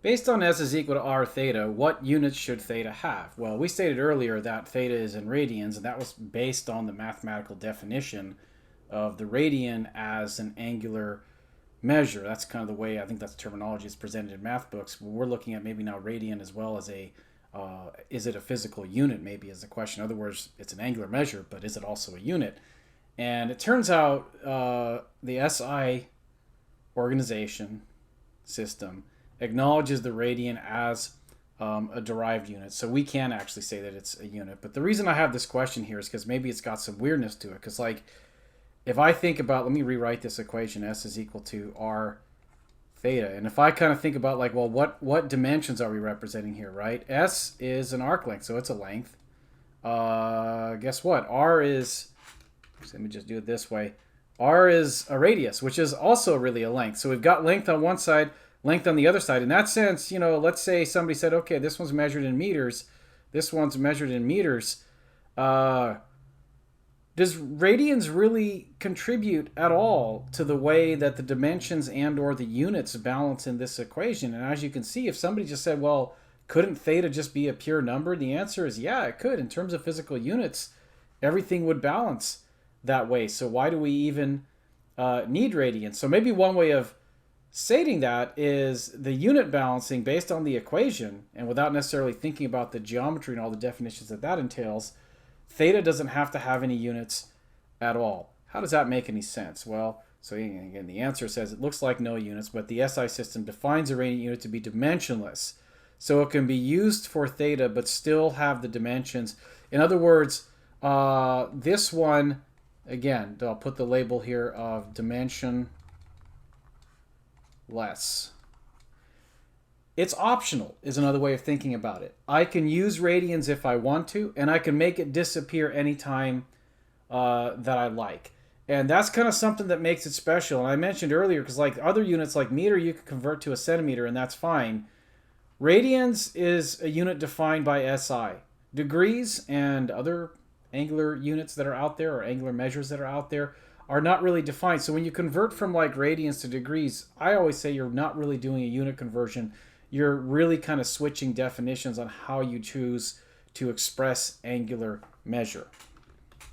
Based on S is equal to R theta, what units should theta have? Well, we stated earlier that theta is in radians, and that was based on the mathematical definition of the radian as an angular measure. That's kind of the way I think that's terminology is presented in math books. We're looking at maybe now radian as well as is it a physical unit, maybe is the question. In other words, it's an angular measure, but is it also a unit? And it turns out the SI organization system acknowledges the radian as a derived unit. So we can actually say that it's a unit. But the reason I have this question here is because maybe it's got some weirdness to it. Because like, if I think about, let me rewrite this equation, S is equal to R theta. And if I kind of think about like, well, what dimensions are we representing here, right? S is an arc length, so it's a length. Guess what? R is, let me just do it this way. R is a radius, which is also really a length. So we've got length on one side, length on the other side. In that sense, you know, let's say somebody said, okay, this one's measured in meters, this one's measured in meters. Does radians really contribute at all to the way that the dimensions and or the units balance in this equation? And as you can see, if somebody just said, well, couldn't theta just be a pure number? The answer is yeah, it could. In terms of physical units, everything would balance that way. So why do we even need radians? So maybe one way of stating that is the unit balancing based on the equation, and without necessarily thinking about the geometry and all the definitions that that entails, theta doesn't have to have any units at all. How does that make any sense? Well, so again, the answer says it looks like no units, but the SI system defines a radian unit to be dimensionless. So it can be used for theta, but still have the dimensions. In other words, this one, again, I'll put the label here of dimensionless. It's optional is another way of thinking about it. I can use radians if I want to, and I can make it disappear anytime that I like. And that's kind of something that makes it special. And I mentioned earlier, because like other units like meter, you can convert to a centimeter, and that's fine. Radians is a unit defined by SI. Degrees and other angular units that are out there, or angular measures that are out there, are not really defined. So when you convert from like radians to degrees, I always say you're not really doing a unit conversion. You're really kind of switching definitions on how you choose to express angular measure.